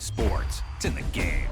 sports. It's in the game.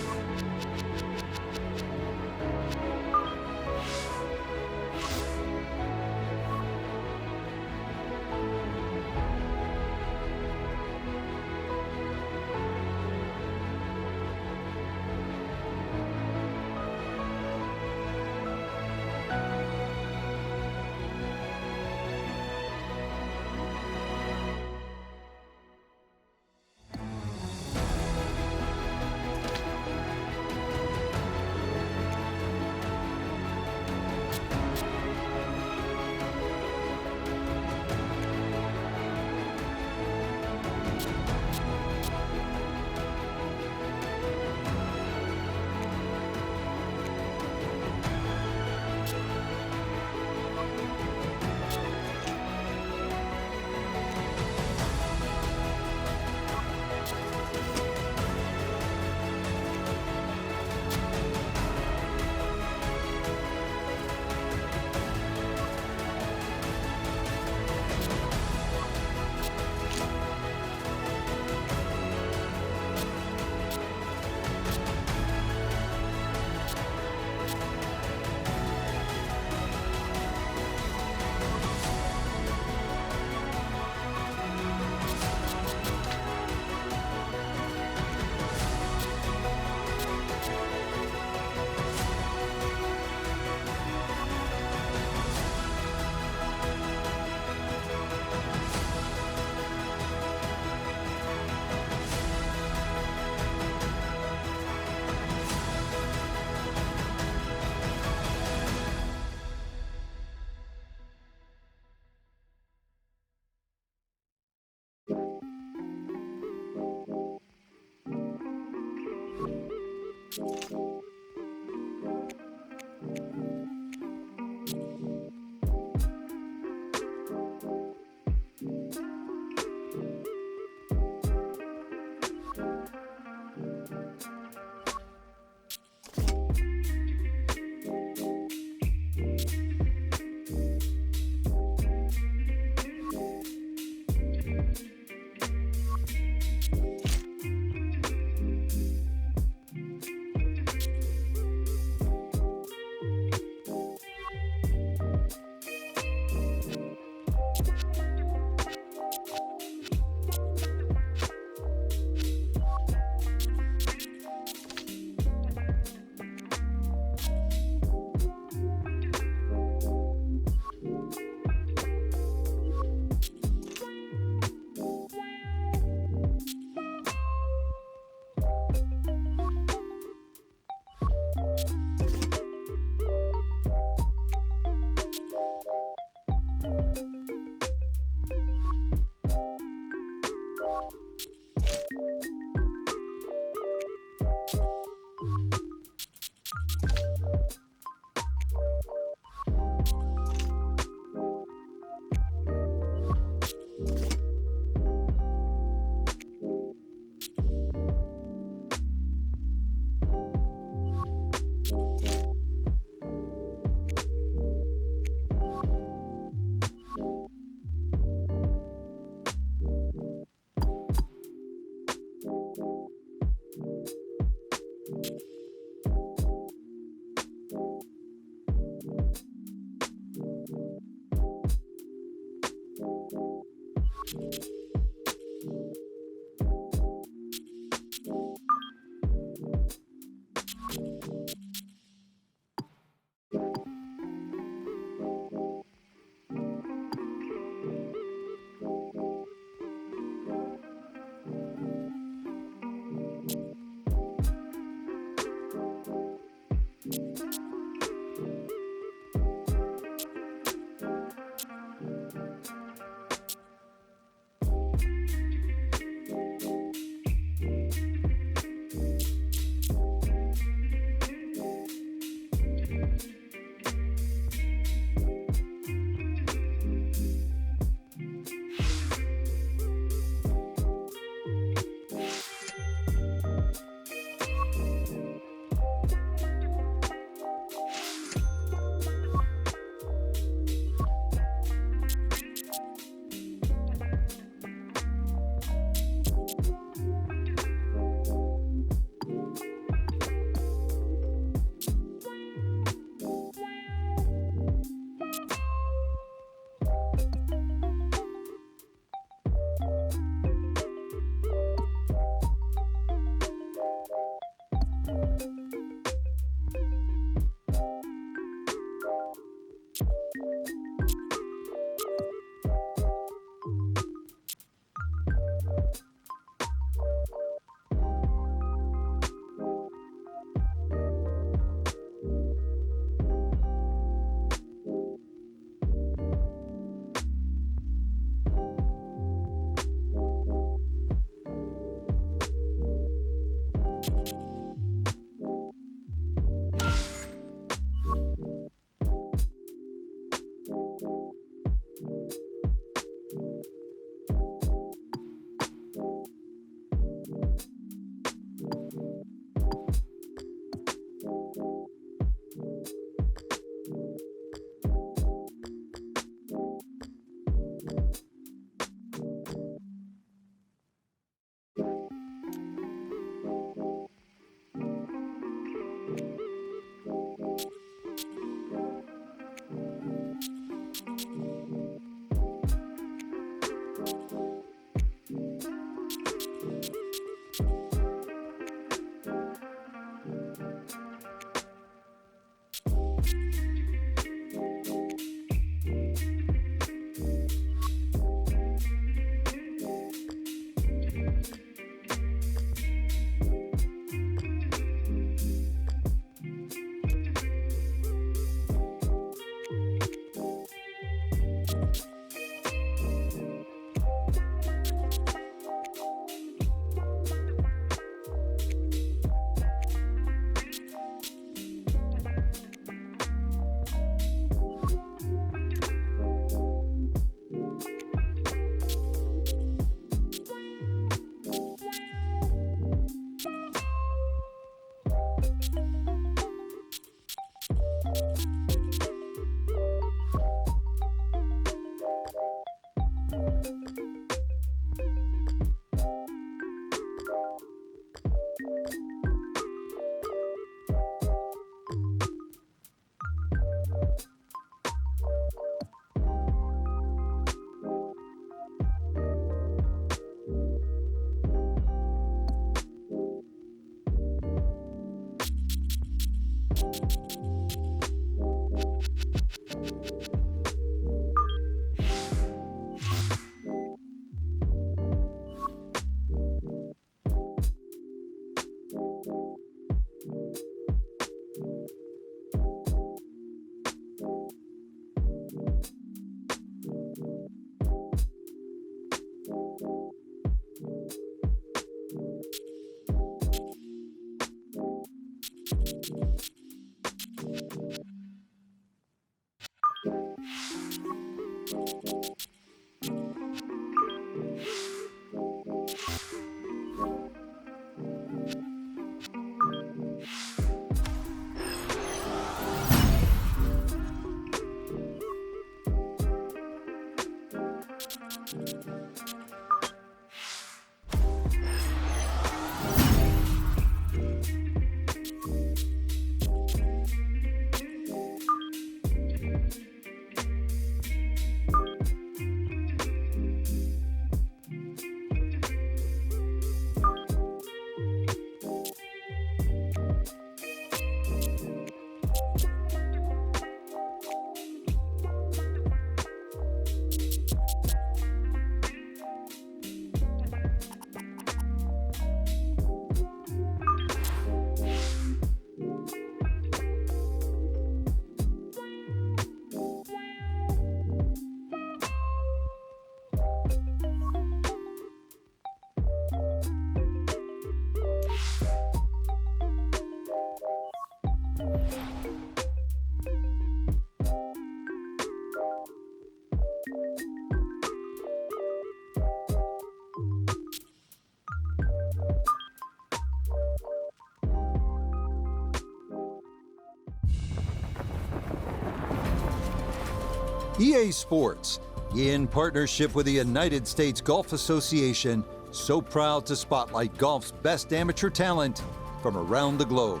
EA Sports, in partnership with the United States Golf Association, so proud to spotlight golf's best amateur talent from around the globe.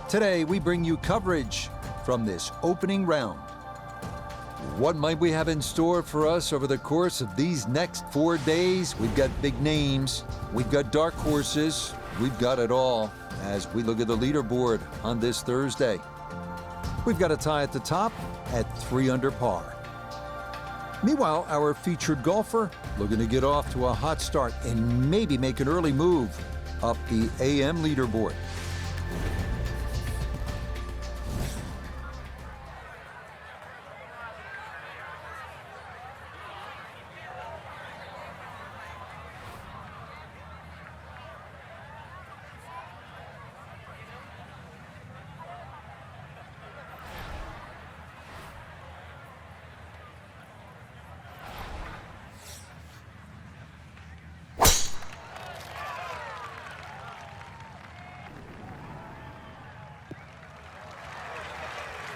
Today, we bring you coverage from this opening round. What might we have in store for us over the course of these next 4 days? We've got big names, we've got dark horses, we've got it all as we look at the leaderboard on this Thursday. We've got a tie at the top at 3 under par. Meanwhile, our featured golfer looking to get off to a hot start and maybe make an early move up the AM leaderboard.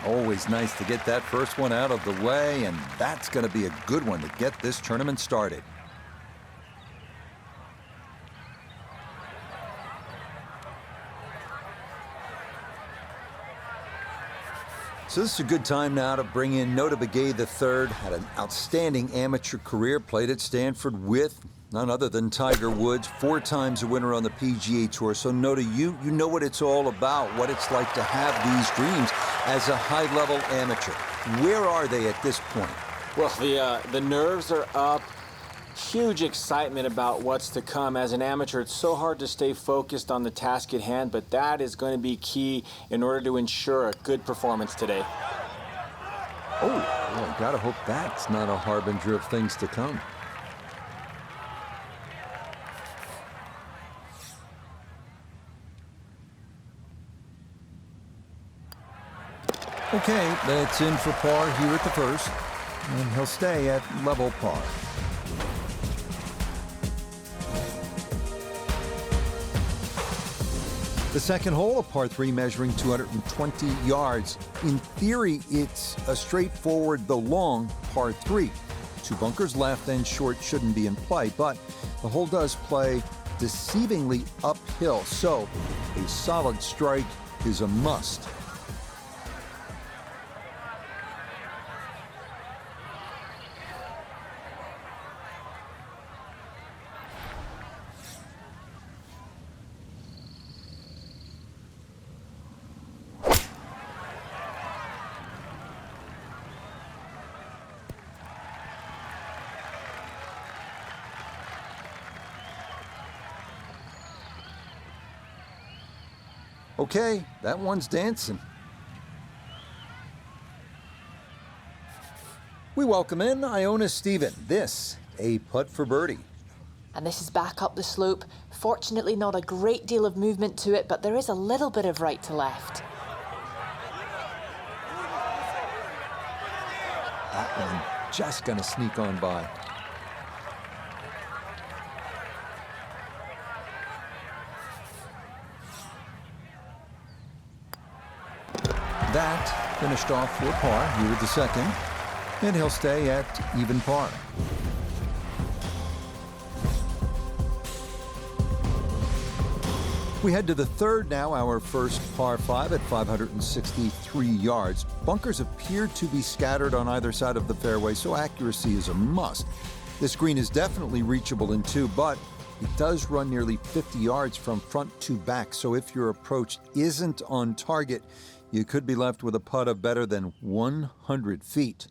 Always nice to get that first one out of the way, and that's going to be a good one to get this tournament started. So this is a good time now to bring in Nota Begay III. Had an outstanding amateur career, played at Stanford with none other than Tiger Woods, 4 times a winner on the PGA Tour. So Nota, you know what it's all about, what it's like to have these dreams as a high-level amateur. Where are they at this point? Well, the nerves are up. Huge excitement about what's to come. As an amateur, it's so hard to stay focused on the task at hand, but that is going to be key in order to ensure a good performance today. Oh, well, gotta hope that's not a harbinger of things to come. Okay, that's in for par here at the first, and he'll stay at level par. The second hole, a par 3 measuring 220 yards. In theory, it's a straightforward, though long, par 3. 2 bunkers left and short shouldn't be in play, but the hole does play deceivingly uphill, so a solid strike is a must. Okay, that one's dancing. We welcome in Iona Stephen. This, a putt for birdie. And this is back up the slope. Fortunately, not a great deal of movement to it, but there is a little bit of right to left. That one just gonna sneak on by. That finished off for par here at the second, and he'll stay at even par. We head to the third now, our first par 5 at 563 yards. Bunkers appear to be scattered on either side of the fairway, so accuracy is a must. This green is definitely reachable in 2, but it does run nearly 50 yards from front to back, so if your approach isn't on target, you could be left with a putt of better than 100 feet.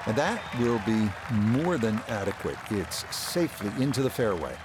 And that will be more than adequate. It's safely into the fairway.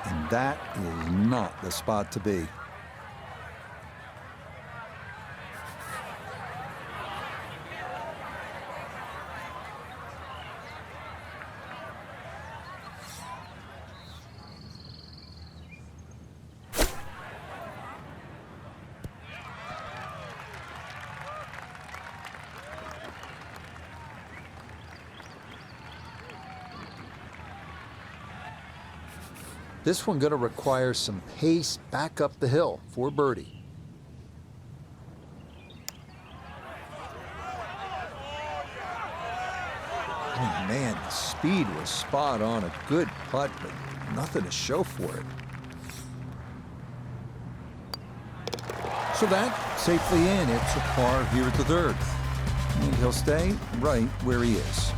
And that is not the spot to be. This one going to require some pace back up the hill for birdie. Oh man, the speed was spot on. A good putt, but nothing to show for it. So that safely in. It's a par here at the third. And he'll stay right where he is.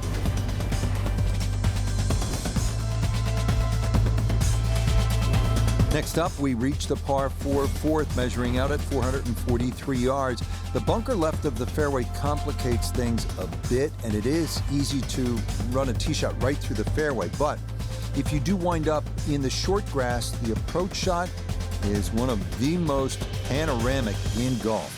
Next up, we reach the par 4 fourth, measuring out at 443 yards. The bunker left of the fairway complicates things a bit, and it is easy to run a tee shot right through the fairway. But if you do wind up in the short grass, the approach shot is one of the most panoramic in golf.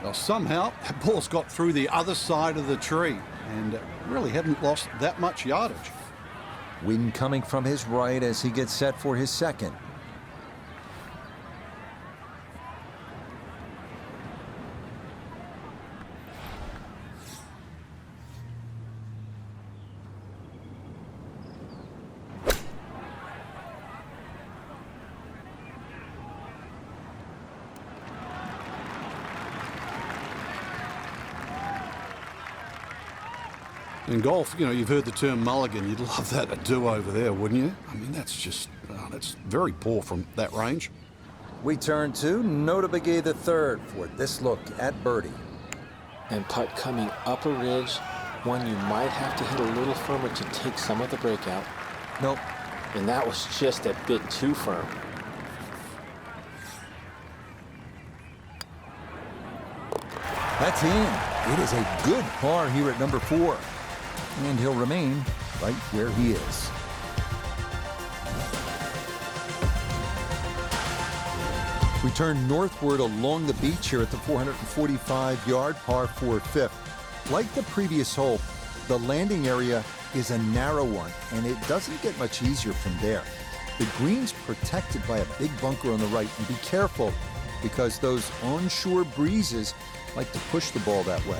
Well, somehow that ball's got through the other side of the tree and really hadn't lost that much yardage. Wind coming from his right as he gets set for his second. In golf, you know, you've heard the term mulligan. You'd love that to do over there, wouldn't you? I mean, that's just, that's very poor from that range. We turn to PGA the third for this look at birdie. And putt coming up a ridge, one you might have to hit a little firmer to take some of the breakout. Nope. And that was just a bit too firm. That's in. It is a good par here at number 4. And he'll remain right where he is. We turn northward along the beach here at the 445-yard par 4 fifth. Like the previous hole, the landing area is a narrow one, and it doesn't get much easier from there. The green's protected by a big bunker on the right, and be careful because those onshore breezes like to push the ball that way.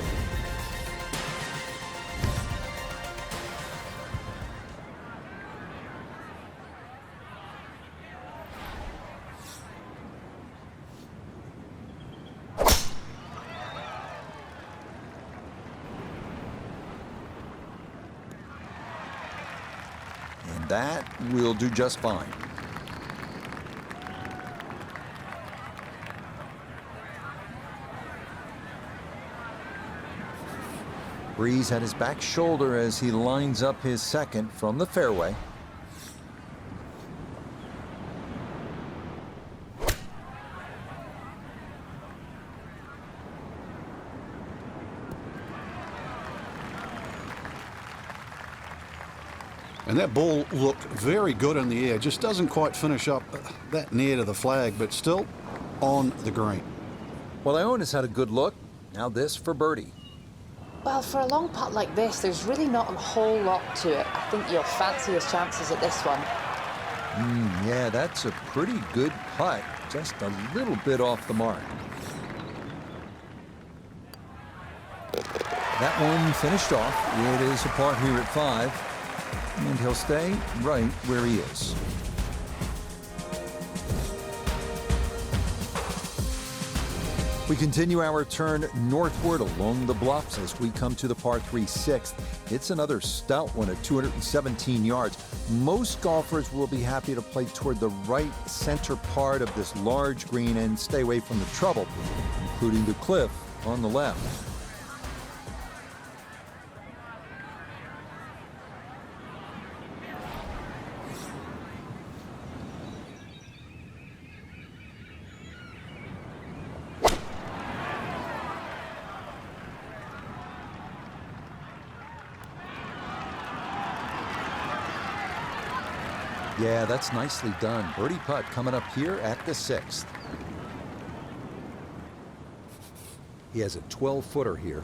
And that will do just fine. Breeze at his back shoulder as he lines up his second from the fairway. And that ball looked very good in the air. Just doesn't quite finish up that near to the flag, but still on the green. Well, Iona's had a good look. Now this for birdie. Well, for a long putt like this, there's really not a whole lot to it. I think you'll fancy his chances at this one. Yeah, that's a pretty good putt. Just a little bit off the mark. That one finished off. It is a par here at 5. And he'll stay right where he is. We continue our turn northward along the bluffs as we come to the par 3 sixth. It's another stout one at 217 yards. Most golfers will be happy to play toward the right center part of this large green and stay away from the trouble, including the cliff on the left. Yeah, that's nicely done. Birdie putt coming up here at the 6th. He has a 12-footer here.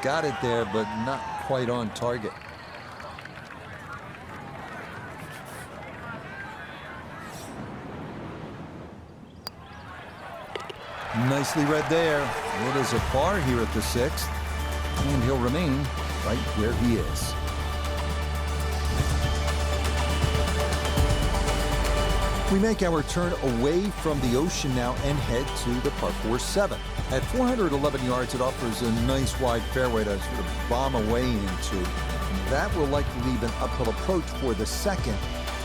Got it there, but not quite on target. Nicely read there. It is a par here at the 6th, and he'll remain right where he is. We make our turn away from the ocean now and head to the par 4 7. At 411 yards, it offers a nice wide fairway to sort of bomb away into. That will likely leave an uphill approach for the second,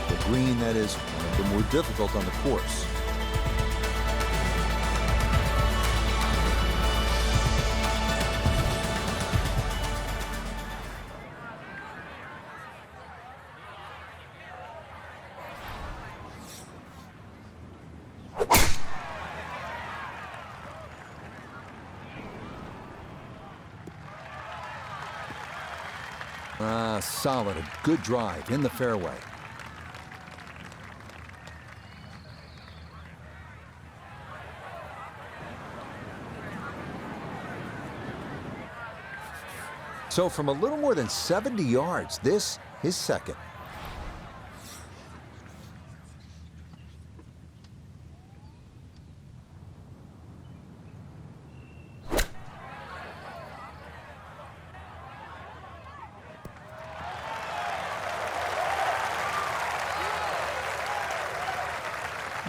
the green that is one of the more difficult on the course. Solid, a good drive in the fairway. So from a little more than 70 yards, this is second.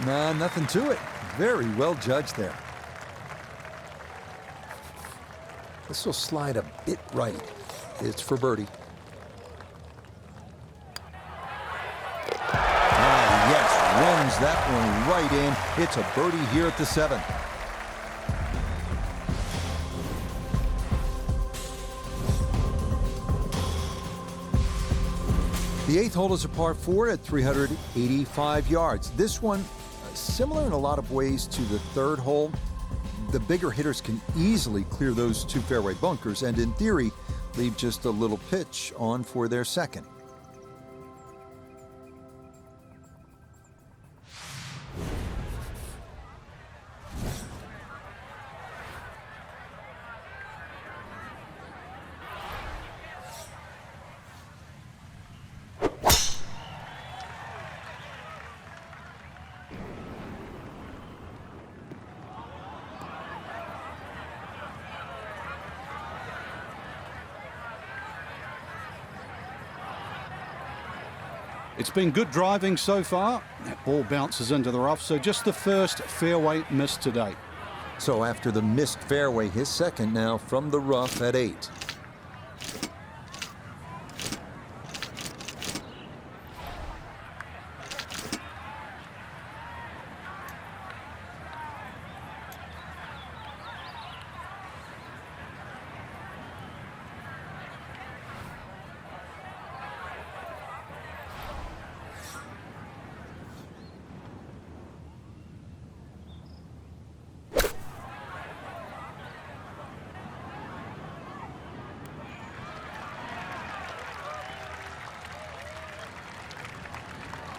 Nah, nothing to it. Very well judged there. This will slide a bit right. It's for birdie. Ah, yes, runs that one right in. It's a birdie here at the 7th. The 8th hole is a par 4 at 385 yards. This one, similar in a lot of ways to the 3rd hole. The bigger hitters can easily clear those 2 fairway bunkers and, in theory, leave just a little pitch on for their second. It's been good driving so far. That ball bounces into the rough, so just the first fairway miss today. So after the missed fairway, his second now from the rough at 8.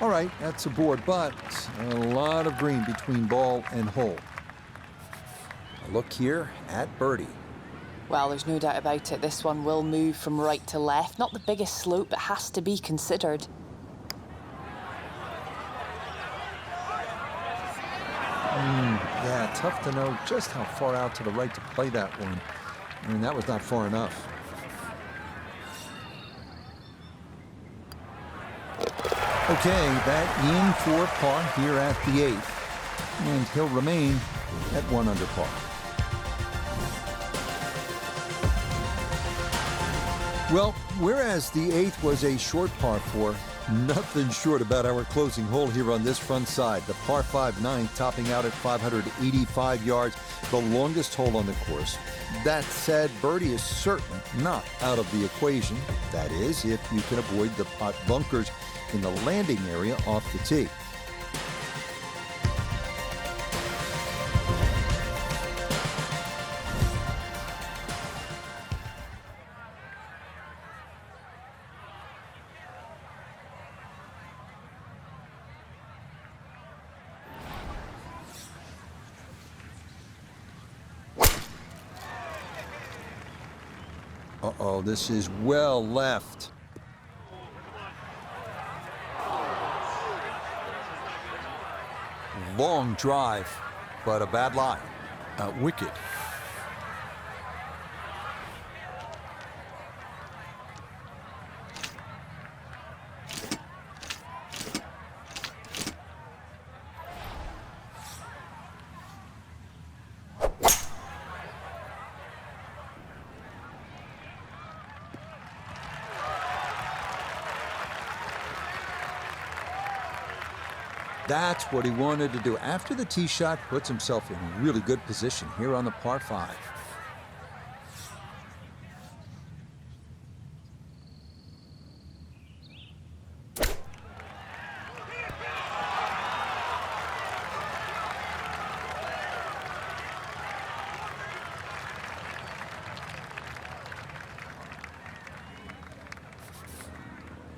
All right, that's a board, but a lot of green between ball and hole. A look here at birdie. Well, there's no doubt about it. This one will move from right to left. Not the biggest slope, but has to be considered. Yeah, tough to know just how far out to the right to play that one. I mean, that was not far enough. Okay, that in for par here at the 8th, and he'll remain at 1 under par. Well, whereas the 8th was a short par 4, nothing short about our closing hole here on this front side. The par 5 9th topping out at 585 yards, the longest hole on the course. That said, birdie is certainly not out of the equation. That is, if you can avoid the pot bunkers in the landing area off the tee. Uh-oh, this is well left. Long drive, but a bad lie. Wicked. That's what he wanted to do. After the tee shot, puts himself in really good position here on the par 5.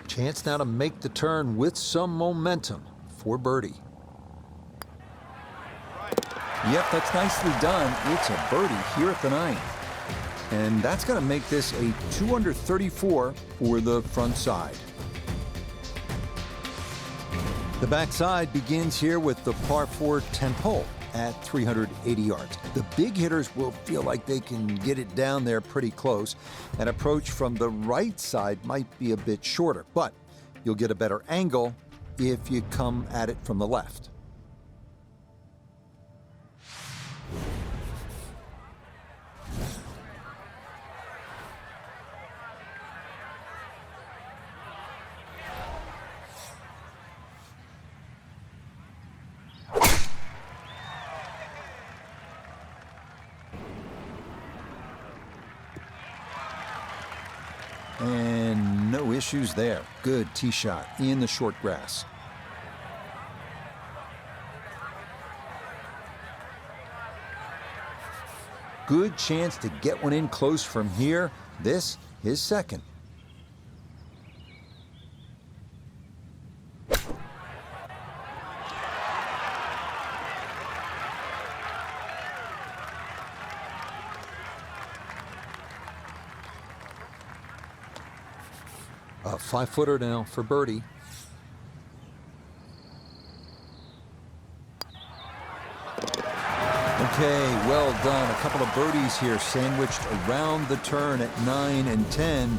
Chance now to make the turn with some momentum for birdie. Yep, that's nicely done. It's a birdie here at the 9th. And that's going to make this a 2 under 34 for the front side. The backside begins here with the par 4 10th hole at 380 yards. The big hitters will feel like they can get it down there pretty close. An approach from the right side might be a bit shorter, but you'll get a better angle if you come at it from the left. And no issues there. Good tee shot in the short grass. Good chance to get one in close from here. This, his second. A 5-footer now for birdie. Okay, well done. A couple of birdies here sandwiched around the turn at 9 and 10.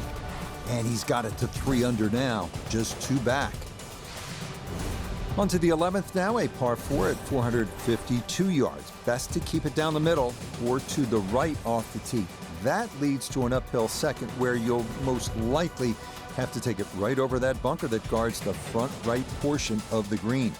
And he's got it to 3 under now, just 2 back. On to the 11th now, a par 4 at 452 yards. Best to keep it down the middle or to the right off the tee. That leads to an uphill second where you'll most likely have to take it right over that bunker that guards the front right portion of the green.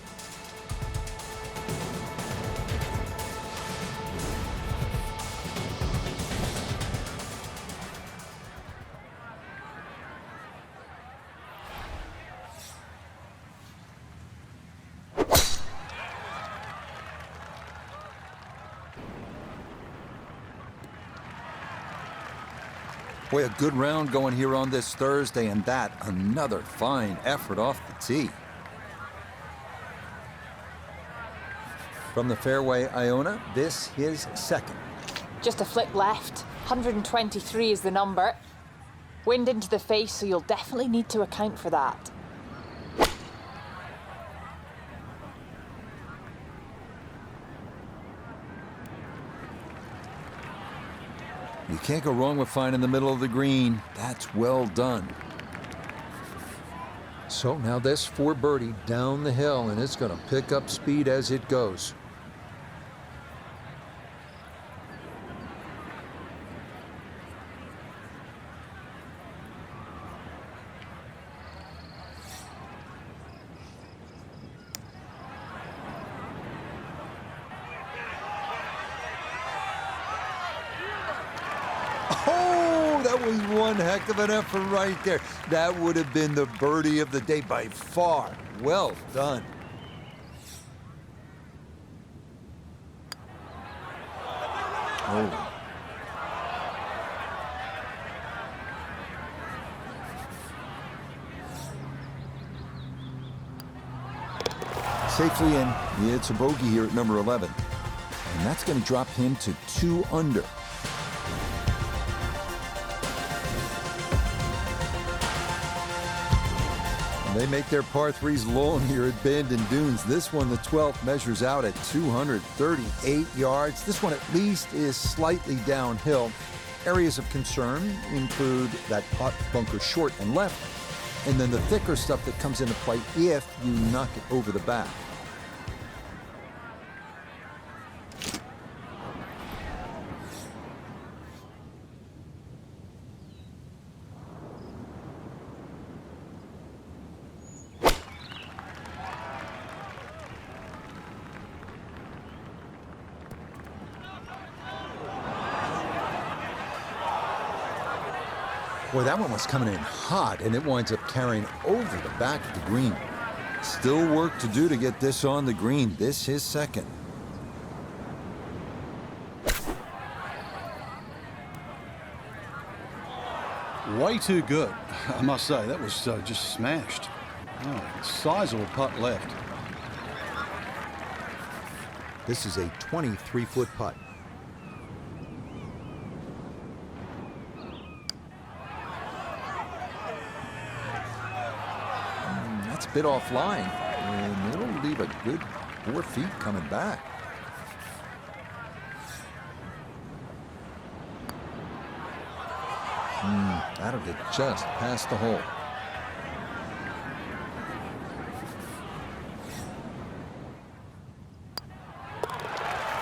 Boy, a good round going here on this Thursday, and that another fine effort off the tee. From the fairway, Iona, this his second. Just a flick left. 123 is the number. Wind into the face, so you'll definitely need to account for that. You can't go wrong with finding the middle of the green. That's well done. So now this for birdie down the hill, and it's going to pick up speed as it goes. Oh, that was one heck of an effort right there. That would have been the birdie of the day by far. Well done. Oh. Safely in. It's a bogey here at number 11. And that's going to drop him to 2 under. They make their par 3s long here at Bend and Dunes. This one, the 12th, measures out at 238 yards. This one at least is slightly downhill. Areas of concern include that putt bunker short and left, and then the thicker stuff that comes into play if you knock it over the back. Boy, that one was coming in hot, and it winds up carrying over the back of the green. Still work to do to get this on the green. This is second. Way too good, I must say. That was just smashed. Oh, sizable putt left. This is a 23-foot putt. That's a bit offline, and it'll leave a good 4 feet coming back. That'll get just past the hole.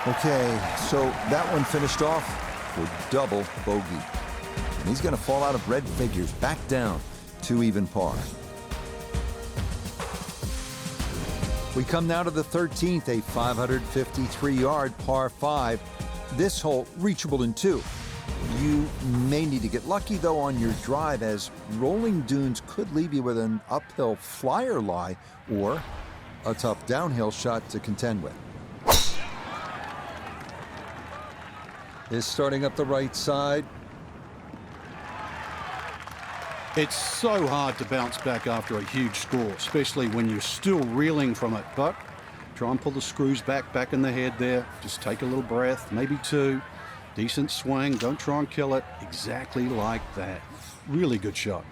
Okay, so that one finished off for double bogey. And he's going to fall out of red figures, back down to even par. We come now to the 13th, a 553-yard par 5. This hole reachable in 2. You may need to get lucky, though, on your drive, as rolling dunes could leave you with an uphill flyer lie or a tough downhill shot to contend with. Is starting up the right side. It's so hard to bounce back after a huge score, especially when you're still reeling from it. But try and pull the screws back in the head there. Just take a little breath, maybe 2. Decent swing, don't try and kill it. Exactly like that. Really good shot.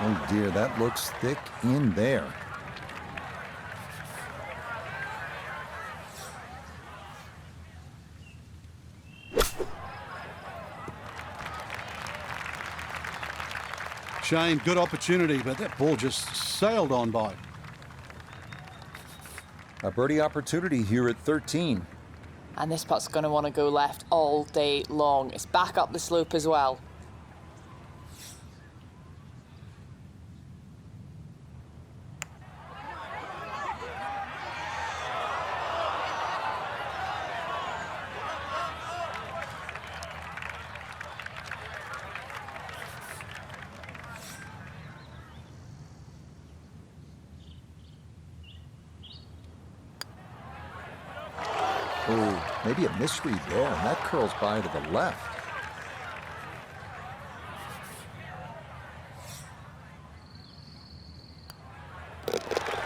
Oh dear, that looks thick in there. Shame, good opportunity, but that ball just sailed on by. A birdie opportunity here at 13. And this putt's going to want to go left all day long. It's back up the slope as well. Oh, maybe a misread there, and that curls by to the left.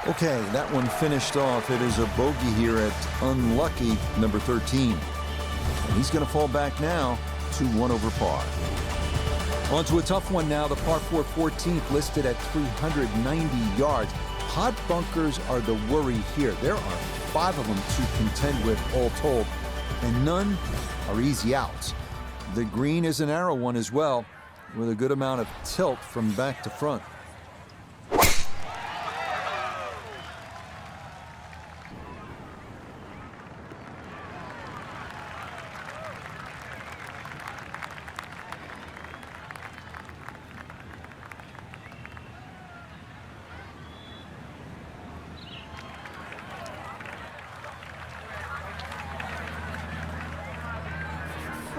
Okay, that one finished off. It is a bogey here at unlucky number 13. And he's going to fall back now to 1 over par. On to a tough one now, the par 4 14th, listed at 390 yards. Pot bunkers are the worry here. There are 5 of them to contend with all told, and none are easy outs. The green is a narrow one as well, with a good amount of tilt from back to front.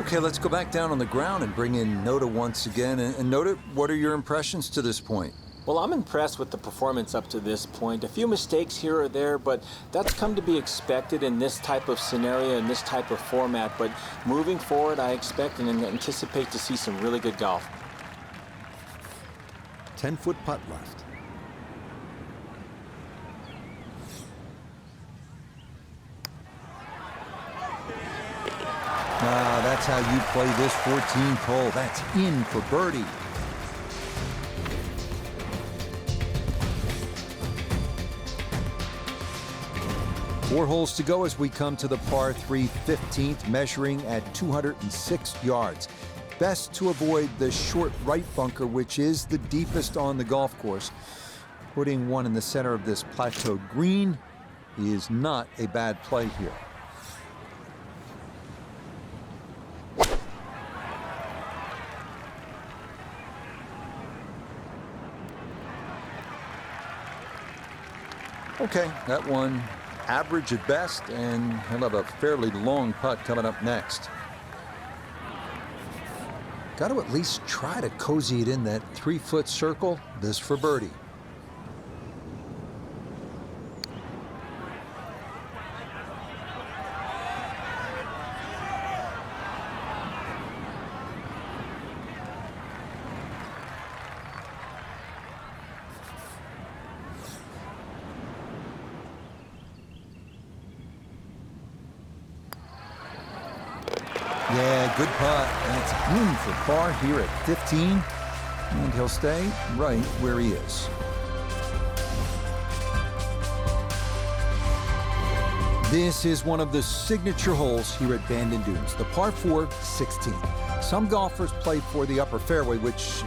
Okay, let's go back down on the ground and bring in Noda once again. And Noda, what are your impressions to this point? Well, I'm impressed with the performance up to this point. A few mistakes here or there, but that's come to be expected in this type of scenario, in this type of format. But moving forward, I expect and anticipate to see some really good golf. 10-foot putt left. That's how you play this 14th hole. That's in for birdie. Four holes to go as we come to the par 3 15th, measuring at 206 yards. Best to avoid the short right bunker, which is the deepest on the golf course. Putting one in the center of this plateau green is not a bad play here. Okay, that one average at best, and he'll have a fairly long putt coming up next. Got to at least try to cozy it in that 3-foot circle. This for birdie. Yeah, good putt. That's in for par here at 15. And he'll stay right where he is. This is one of the signature holes here at Bandon Dunes, the par 4 16. Some golfers play for the upper fairway, which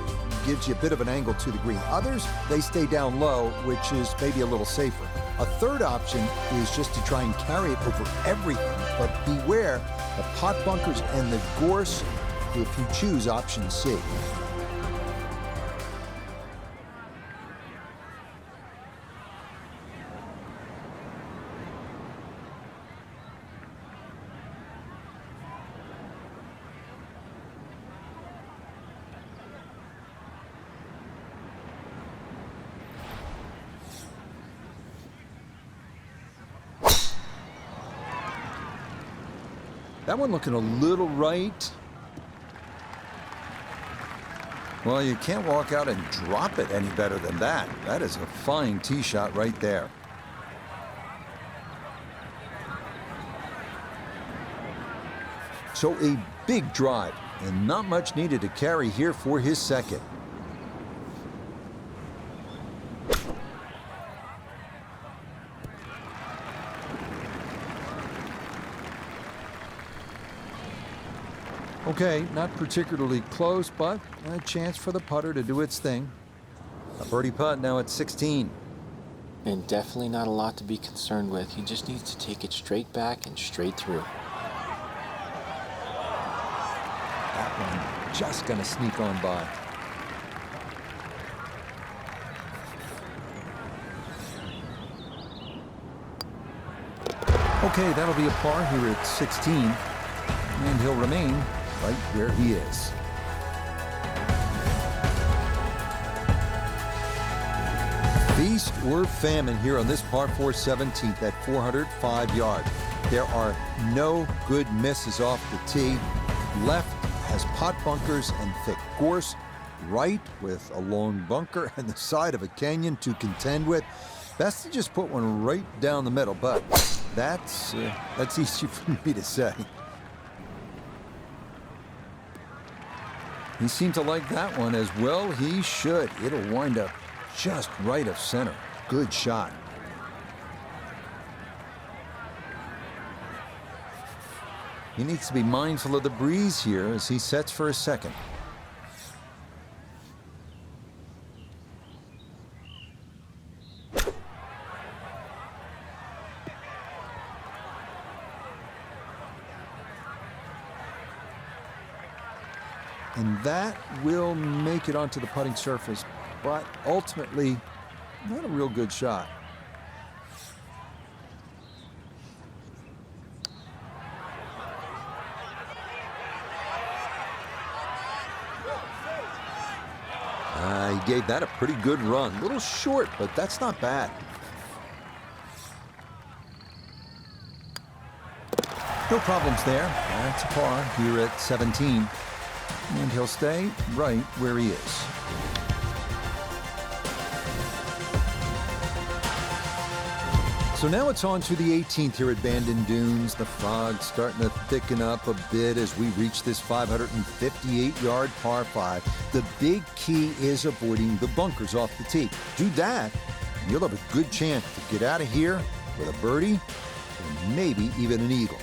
gives you a bit of an angle to the green. Others, they stay down low, which is maybe a little safer. A third option is just to try and carry it over everything, but beware the pot bunkers and the gorse if you choose option C. That one looking a little right. Well, you can't walk out and drop it any better than that. That is a fine tee shot right there. So a big drive, and not much needed to carry here for his second. Okay, not particularly close, but a chance for the putter to do its thing. A birdie putt now at 16. And definitely not a lot to be concerned with. He just needs to take it straight back and straight through. That one just gonna sneak on by. Okay, that'll be a par here at 16, and he'll remain right where he is. Feast or famine here on this par 4 17th at 405 yards. There are no good misses off the tee. Left has pot bunkers and thick gorse. Right with a long bunker and the side of a canyon to contend with. Best to just put one right down the middle, but that's easy for me to say. He seemed to like that one as well. He should. It'll wind up just right of center. Good shot. He needs to be mindful of the breeze here as he sets for his second. And that will make it onto the putting surface, but ultimately, not a real good shot. He gave that a pretty good run. A little short, but that's not bad. No problems there. That's a par here at 17. And he'll stay right where he is. So now it's on to the 18th here at Bandon Dunes. The fog's starting to thicken up a bit as we reach this 558-yard par 5. The big key is avoiding the bunkers off the tee. Do that, and you'll have a good chance to get out of here with a birdie or maybe even an eagle.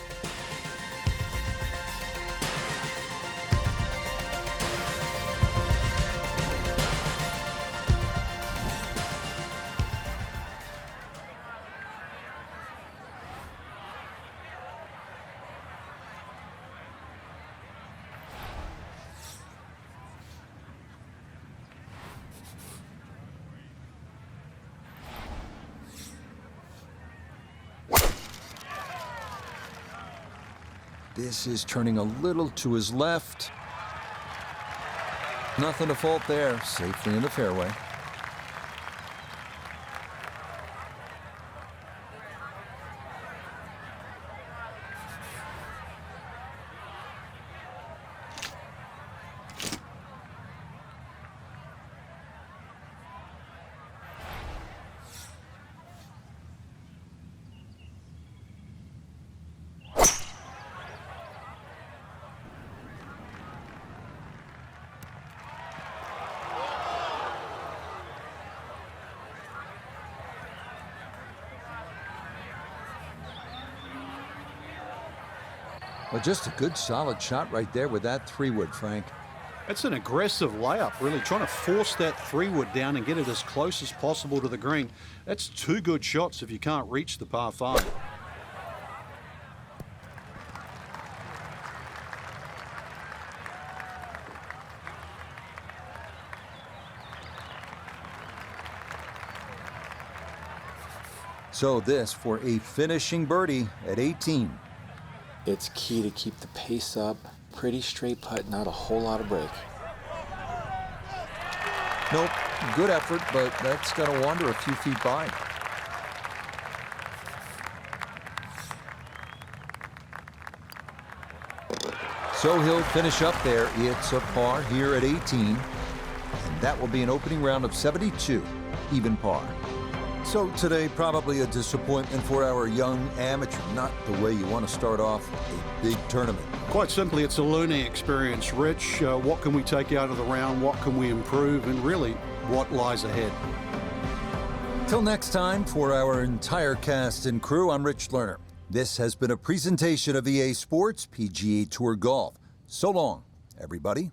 This is turning a little to his left. Nothing to fault there, safely in the fairway. Well, just a good solid shot right there with that 3-wood, Frank. That's an aggressive layup, really trying to force that 3-wood down and get it as close as possible to the green. That's two good shots if you can't reach the par 5. So this for a finishing birdie at 18. It's key to keep the pace up. Pretty straight putt, not a whole lot of break. Nope, good effort, but that's going to wander a few feet by. So he'll finish up there. It's a par here at 18. And that will be an opening round of 72, even par. So today, probably a disappointment for our young amateur. Not the way you want to start off a big tournament. Quite simply, it's a learning experience, Rich. What can we take out of the round? What can we improve? And really, what lies ahead? Till next time, for our entire cast and crew, I'm Rich Lerner. This has been a presentation of EA Sports PGA Tour Golf. So long, everybody.